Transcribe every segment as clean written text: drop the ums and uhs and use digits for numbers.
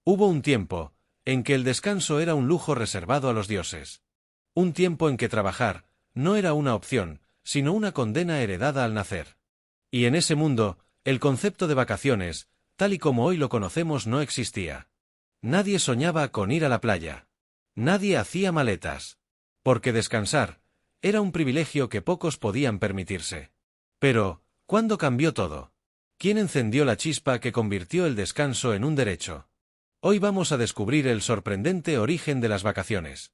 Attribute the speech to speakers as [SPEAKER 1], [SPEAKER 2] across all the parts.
[SPEAKER 1] Hubo un tiempo en que el descanso era un lujo reservado a los dioses. Un tiempo en que trabajar no era una opción, sino una condena heredada al nacer. Y en ese mundo, el concepto de vacaciones, tal y como hoy lo conocemos, no existía. Nadie soñaba con ir a la playa. Nadie hacía maletas. Porque descansar era un privilegio que pocos podían permitirse. Pero, ¿cuándo cambió todo? ¿Quién encendió la chispa que convirtió el descanso en un derecho? Hoy vamos a descubrir el sorprendente origen de las vacaciones.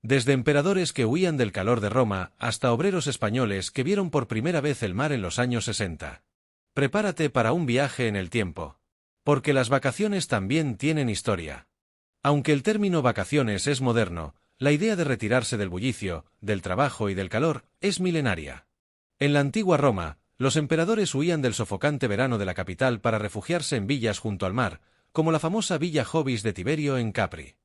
[SPEAKER 1] Desde emperadores que huían del calor de Roma hasta obreros españoles que vieron por primera vez el mar en los años 60. Prepárate para un viaje en el tiempo. Porque las vacaciones también tienen historia. Aunque el término vacaciones es moderno, la idea de retirarse del bullicio, del trabajo y del calor es milenaria. En la antigua Roma, los emperadores huían del sofocante verano de la capital para refugiarse en villas junto al mar, como la famosa Villa Jovis de Tiberio en Capri.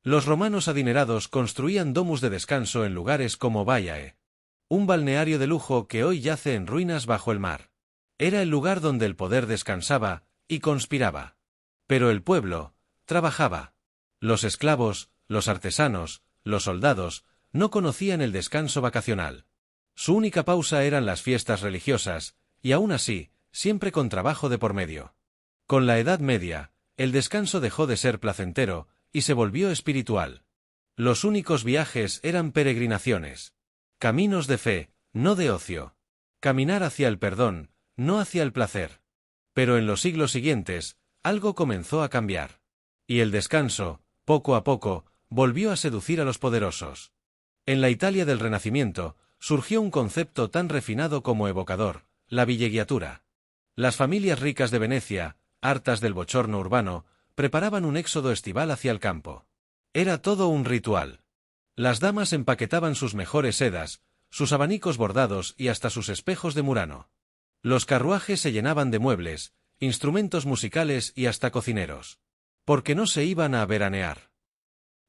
[SPEAKER 1] Los romanos adinerados construían domus de descanso en lugares como Baiae, un balneario de lujo que hoy yace en ruinas bajo el mar. Era el lugar donde el poder descansaba y conspiraba. Pero el pueblo trabajaba. Los esclavos, los artesanos, los soldados, no conocían el descanso vacacional. Su única pausa eran las fiestas religiosas, y aún así, siempre con trabajo de por medio. Con la Edad Media, el descanso dejó de ser placentero y se volvió espiritual. Los únicos viajes eran peregrinaciones. Caminos de fe, no de ocio. Caminar hacia el perdón, no hacia el placer. Pero en los siglos siguientes, algo comenzó a cambiar. Y el descanso, poco a poco, volvió a seducir a los poderosos. En la Italia del Renacimiento, surgió un concepto tan refinado como evocador, la villeggiatura. Las familias ricas de Venecia, hartas del bochorno urbano, preparaban un éxodo estival hacia el campo. Era todo un ritual. Las damas empaquetaban sus mejores sedas, sus abanicos bordados y hasta sus espejos de Murano. Los carruajes se llenaban de muebles, instrumentos musicales y hasta cocineros. Porque no se iban a veranear.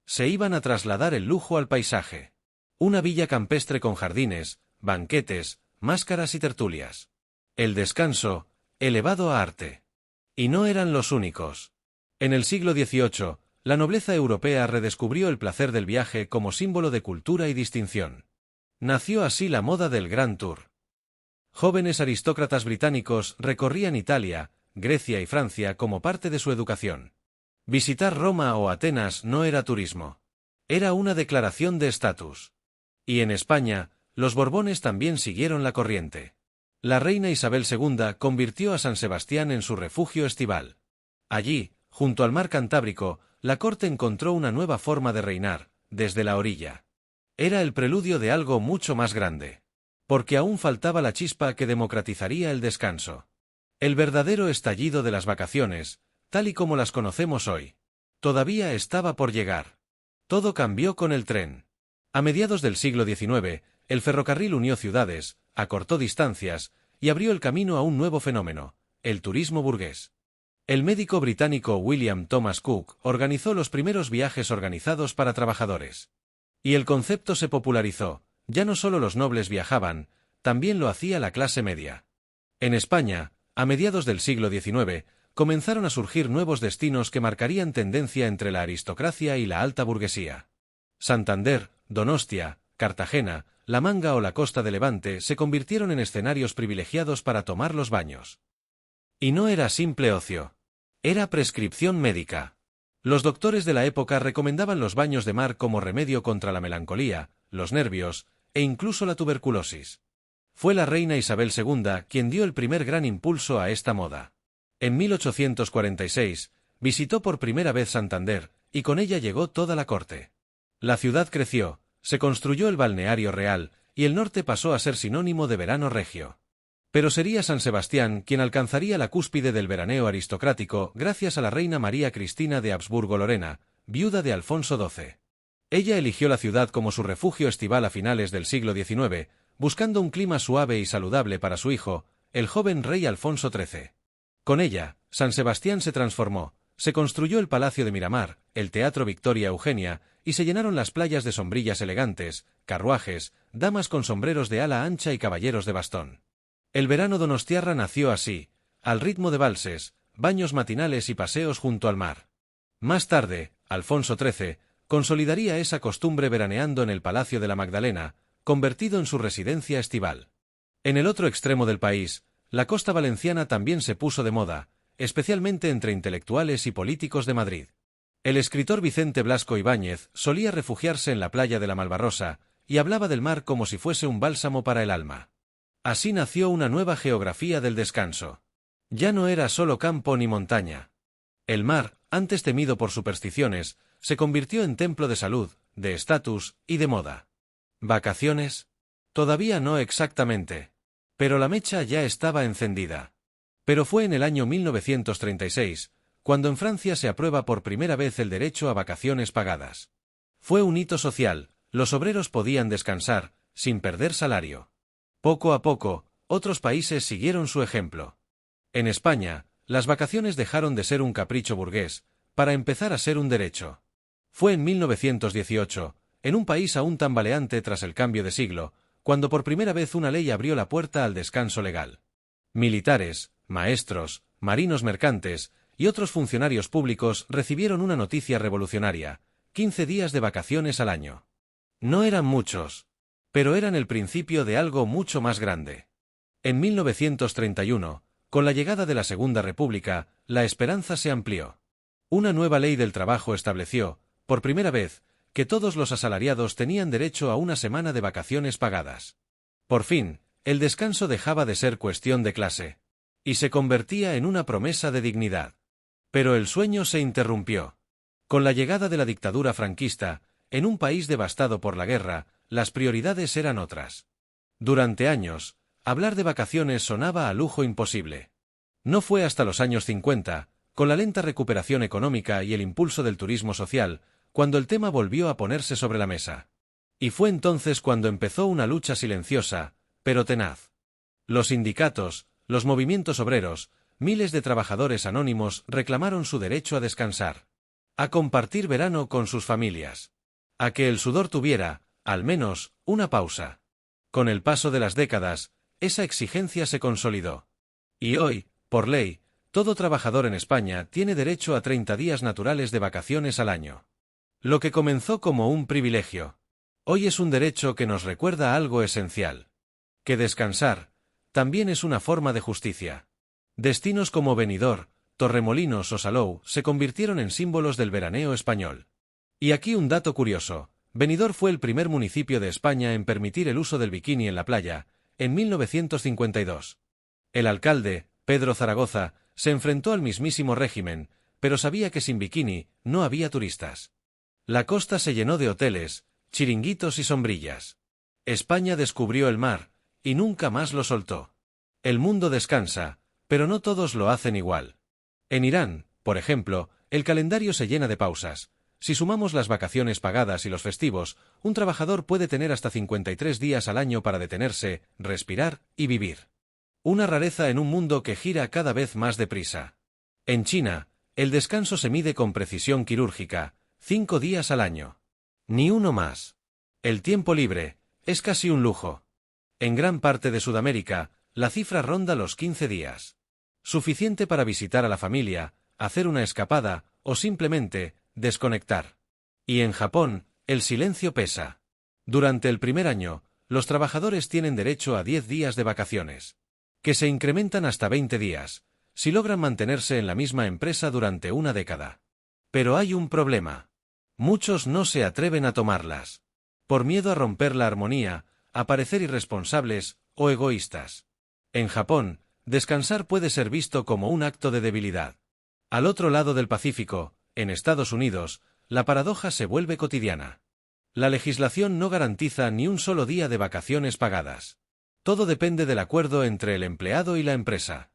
[SPEAKER 1] Se iban a trasladar el lujo al paisaje. Una villa campestre con jardines, banquetes, máscaras y tertulias. El descanso, elevado a arte. Y no eran los únicos. En el siglo XVIII, la nobleza europea redescubrió el placer del viaje como símbolo de cultura y distinción. Nació así la moda del Grand Tour. Jóvenes aristócratas británicos recorrían Italia, Grecia y Francia como parte de su educación. Visitar Roma o Atenas no era turismo. Era una declaración de estatus. Y en España, los Borbones también siguieron la corriente. La reina Isabel II convirtió a San Sebastián en su refugio estival. Allí, junto al mar Cantábrico, la corte encontró una nueva forma de reinar, desde la orilla. Era el preludio de algo mucho más grande. Porque aún faltaba la chispa que democratizaría el descanso. El verdadero estallido de las vacaciones, tal y como las conocemos hoy, todavía estaba por llegar. Todo cambió con el tren. A mediados del siglo XIX, el ferrocarril unió ciudades, acortó distancias y abrió el camino a un nuevo fenómeno, el turismo burgués. El médico británico William Thomas Cook organizó los primeros viajes organizados para trabajadores. Y el concepto se popularizó. Ya no solo los nobles viajaban, también lo hacía la clase media. En España, a mediados del siglo XIX, comenzaron a surgir nuevos destinos que marcarían tendencia entre la aristocracia y la alta burguesía. Santander, Donostia, Cartagena, La Manga o la costa de Levante se convirtieron en escenarios privilegiados para tomar los baños. Y no era simple ocio. Era prescripción médica. Los doctores de la época recomendaban los baños de mar como remedio contra la melancolía, los nervios, e incluso la tuberculosis. Fue la reina Isabel II quien dio el primer gran impulso a esta moda. En 1846, visitó por primera vez Santander, y con ella llegó toda la corte. La ciudad creció, se construyó el balneario real, y el norte pasó a ser sinónimo de verano regio. Pero sería San Sebastián quien alcanzaría la cúspide del veraneo aristocrático gracias a la reina María Cristina de Habsburgo-Lorena, viuda de Alfonso XII. Ella eligió la ciudad como su refugio estival a finales del siglo XIX, buscando un clima suave y saludable para su hijo, el joven rey Alfonso XIII. Con ella, San Sebastián se transformó, se construyó el Palacio de Miramar, el Teatro Victoria Eugenia, y se llenaron las playas de sombrillas elegantes, carruajes, damas con sombreros de ala ancha y caballeros de bastón. El verano donostiarra nació así, al ritmo de valses, baños matinales y paseos junto al mar. Más tarde, Alfonso XIII consolidaría esa costumbre veraneando en el Palacio de la Magdalena, convertido en su residencia estival. En el otro extremo del país, la costa valenciana también se puso de moda, especialmente entre intelectuales y políticos de Madrid. El escritor Vicente Blasco Ibáñez solía refugiarse en la playa de la Malvarrosa y hablaba del mar como si fuese un bálsamo para el alma. Así nació una nueva geografía del descanso. Ya no era solo campo ni montaña. El mar, antes temido por supersticiones, se convirtió en templo de salud, de estatus y de moda. ¿Vacaciones? Todavía no exactamente. Pero la mecha ya estaba encendida. Pero fue en el año 1936, cuando en Francia se aprueba por primera vez el derecho a vacaciones pagadas. Fue un hito social, los obreros podían descansar, sin perder salario. Poco a poco, otros países siguieron su ejemplo. En España, las vacaciones dejaron de ser un capricho burgués, para empezar a ser un derecho. Fue en 1918, en un país aún tambaleante tras el cambio de siglo, cuando por primera vez una ley abrió la puerta al descanso legal. Militares, maestros, marinos mercantes y otros funcionarios públicos recibieron una noticia revolucionaria: 15 días de vacaciones al año. No eran muchos, pero eran el principio de algo mucho más grande. En 1931, con la llegada de la Segunda República, la esperanza se amplió. Una nueva ley del trabajo estableció, por primera vez, que todos los asalariados tenían derecho a una semana de vacaciones pagadas. Por fin, el descanso dejaba de ser cuestión de clase, y se convertía en una promesa de dignidad. Pero el sueño se interrumpió. Con la llegada de la dictadura franquista, en un país devastado por la guerra, las prioridades eran otras. Durante años, hablar de vacaciones sonaba a lujo imposible. No fue hasta los años 50, con la lenta recuperación económica y el impulso del turismo social, cuando el tema volvió a ponerse sobre la mesa. Y fue entonces cuando empezó una lucha silenciosa, pero tenaz. Los sindicatos, los movimientos obreros, miles de trabajadores anónimos reclamaron su derecho a descansar, a compartir verano con sus familias, a que el sudor tuviera, al menos, una pausa. Con el paso de las décadas, esa exigencia se consolidó. Y hoy, por ley, todo trabajador en España tiene derecho a 30 días naturales de vacaciones al año. Lo que comenzó como un privilegio, hoy es un derecho que nos recuerda algo esencial: que descansar también es una forma de justicia. Destinos como Benidorm, Torremolinos o Salou se convirtieron en símbolos del veraneo español. Y aquí un dato curioso: Benidorm fue el primer municipio de España en permitir el uso del bikini en la playa, en 1952. El alcalde, Pedro Zaragoza, se enfrentó al mismísimo régimen, pero sabía que sin bikini no había turistas. La costa se llenó de hoteles, chiringuitos y sombrillas. España descubrió el mar, y nunca más lo soltó. El mundo descansa, pero no todos lo hacen igual. En Irán, por ejemplo, el calendario se llena de pausas. Si sumamos las vacaciones pagadas y los festivos, un trabajador puede tener hasta 53 días al año para detenerse, respirar y vivir. Una rareza en un mundo que gira cada vez más deprisa. En China, el descanso se mide con precisión quirúrgica: 5 días al año. Ni uno más. El tiempo libre es casi un lujo. En gran parte de Sudamérica, la cifra ronda los 15 días. Suficiente para visitar a la familia, hacer una escapada, o simplemente desconectar. Y en Japón, el silencio pesa. Durante el primer año, los trabajadores tienen derecho a 10 días de vacaciones, que se incrementan hasta 20 días, si logran mantenerse en la misma empresa durante una década. Pero hay un problema. Muchos no se atreven a tomarlas, por miedo a romper la armonía, a parecer irresponsables o egoístas. En Japón, descansar puede ser visto como un acto de debilidad. Al otro lado del Pacífico, en Estados Unidos, la paradoja se vuelve cotidiana. La legislación no garantiza ni un solo día de vacaciones pagadas. Todo depende del acuerdo entre el empleado y la empresa.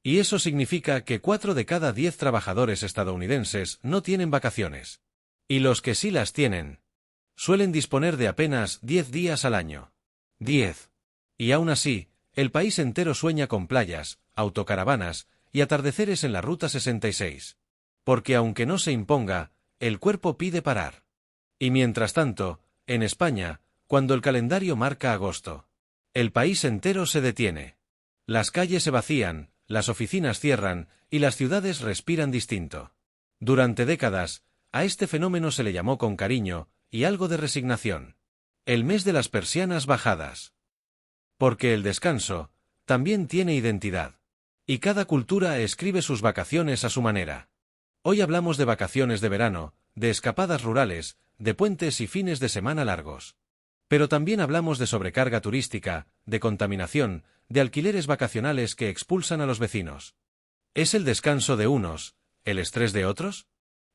[SPEAKER 1] Y eso significa que 4 de cada 10 trabajadores estadounidenses no tienen vacaciones. Y los que sí las tienen, suelen disponer de apenas 10 días al año. 10. Y aún así, el país entero sueña con playas, autocaravanas y atardeceres en la Ruta 66. Porque aunque no se imponga, el cuerpo pide parar. Y mientras tanto, en España, cuando el calendario marca agosto, el país entero se detiene. Las calles se vacían, las oficinas cierran y las ciudades respiran distinto. Durante décadas, a este fenómeno se le llamó con cariño y algo de resignación: el mes de las persianas bajadas. Porque el descanso también tiene identidad. Y cada cultura escribe sus vacaciones a su manera. Hoy hablamos de vacaciones de verano, de escapadas rurales, de puentes y fines de semana largos. Pero también hablamos de sobrecarga turística, de contaminación, de alquileres vacacionales que expulsan a los vecinos. ¿Es el descanso de unos el estrés de otros?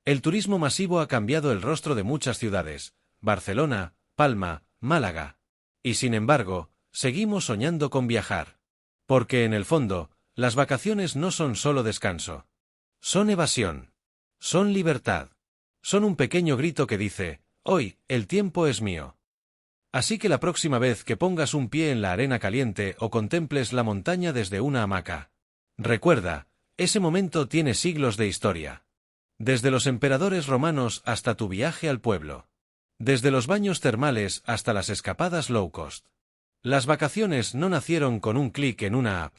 [SPEAKER 1] El turismo masivo ha cambiado el rostro de muchas ciudades: Barcelona, Palma, Málaga. Y sin embargo, seguimos soñando con viajar. Porque en el fondo, las vacaciones no son solo descanso. Son evasión. Son libertad. Son un pequeño grito que dice: hoy, el tiempo es mío. Así que la próxima vez que pongas un pie en la arena caliente o contemples la montaña desde una hamaca, recuerda, ese momento tiene siglos de historia. Desde los emperadores romanos hasta tu viaje al pueblo. Desde los baños termales hasta las escapadas low cost. Las vacaciones no nacieron con un clic en una app.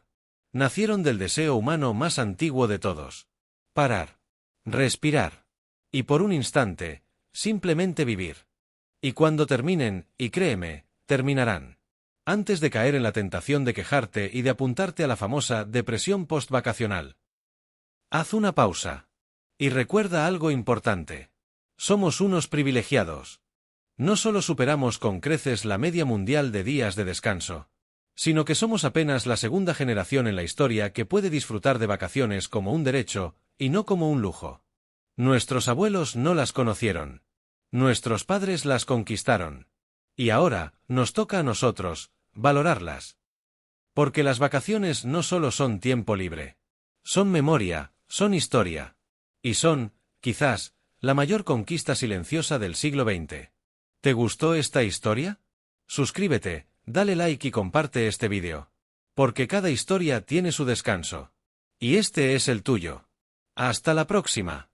[SPEAKER 1] Nacieron del deseo humano más antiguo de todos. Parar. Respirar. Y por un instante, simplemente vivir. Y cuando terminen, y créeme, terminarán. Antes de caer en la tentación de quejarte y de apuntarte a la famosa depresión postvacacional. Haz una pausa. Y recuerda algo importante. Somos unos privilegiados. No solo superamos con creces la media mundial de días de descanso, sino que somos apenas la segunda generación en la historia que puede disfrutar de vacaciones como un derecho, y no como un lujo. Nuestros abuelos no las conocieron. Nuestros padres las conquistaron. Y ahora, nos toca a nosotros, valorarlas. Porque las vacaciones no solo son tiempo libre. Son memoria, son historia. Y son, quizás, la mayor conquista silenciosa del siglo XX. ¿Te gustó esta historia? Suscríbete, dale like y comparte este vídeo. Porque cada historia tiene su descanso. Y este es el tuyo. ¡Hasta la próxima!